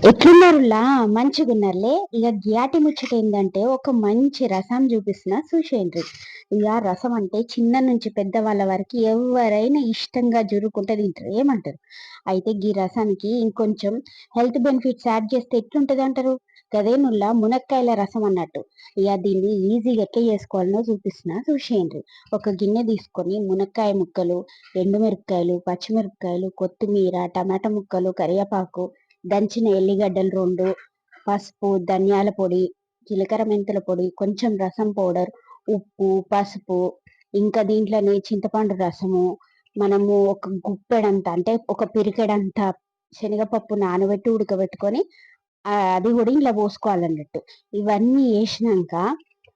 ఎట్లున్నారులా మంచిగున్నారులే. ఇక గ్యాటి ముచ్చట ఏందంటే ఒక మంచి రసం చూపిస్తున్నా చూసేయండి. ఇక రసం అంటే చిన్న నుంచి పెద్దవాళ్ళ వరకు ఎవరైనా ఇష్టంగా జురుకుంటే తింటారు, ఏమంటారు? అయితే గీ రసానికి ఇంకొంచెం హెల్త్ బెనిఫిట్స్ యాడ్ చేస్తే ఎట్లుంటది అంటారు? గదేనుల్లా మునక్కాయల రసం అన్నట్టు. ఇక దీన్ని ఈజీగా ఎట్లా చేసుకోవాలనో చూపిస్తున్నా చూసేయండి. ఒక గిన్నె తీసుకొని మునక్కాయ ముక్కలు, ఎండుమిరపకాయలు, పచ్చిమిరపకాయలు, కొత్తిమీర, టమాటా ముక్కలు, కరివేపాకు, దంచిన ఎల్లిగడ్డలు 2, పసుపు, ధనియాల పొడి, జీలకర్ర మెంతుల పొడి, కొంచెం రసం పౌడర్, ఉప్పు, పసుపు, ఇంకా దీంట్లోనే చింతపండు రసము, మనము ఒక గుప్పెడంత అంటే ఒక పిరికెడంత శనగపప్పు నానబెట్టి ఉడకబెట్టుకొని అది కూడా ఇలా పోసుకోవాలన్నట్టు. ఇవన్నీ వేసినాక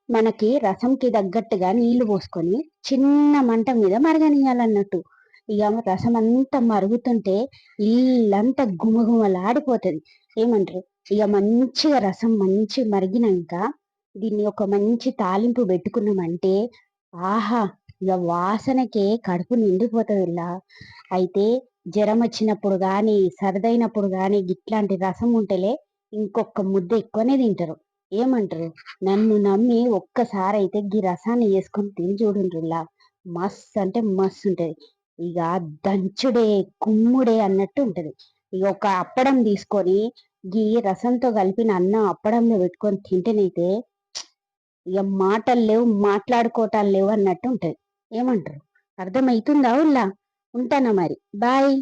మనకి రసంకి తగ్గట్టుగా నీళ్లు పోసుకొని చిన్న మంట మీద మరగనియాలన్నట్టు. ఇక రసం అంతా మరుగుతుంటే ఇల్లంతా గుమగుమలాడిపోతుంది, ఏమంటారు? ఇక మంచిగా రసం మంచి మరిగినాక దీన్ని ఒక మంచి తాలింపు పెట్టుకున్నామంటే ఆహా, ఇక వాసనకే కడుపు నిండిపోతుంది ఇలా. అయితే జ్వరం వచ్చినప్పుడు కానీ సరదైనప్పుడు కానీ ఇట్లాంటి రసం ఉంటేలే ఇంకొక ముద్ద ఎక్కువనే తింటారు, ఏమంటారు? నన్ను నమ్మి ఒక్కసారి అయితే గీ రసాన్ని వేసుకొని తిని చూడుండ్రులా. మస్త్ అంటే మస్తు ఉంటది. ఇక దంచుడే కుమ్ముడే అన్నట్టు ఉంటది. ఇక ఒక అప్పడం తీసుకొని గీ రసంతో కలిపిన అన్నం అప్పడంలో పెట్టుకొని తింటేనైతే ఇక మాటలు లేవు, మాట్లాడుకోవటాలు లేవు అన్నట్టు ఉంటది, ఏమంటారు? అర్థమవుతుందా ఉల్లా? ఉంటానా మరి, బాయ్.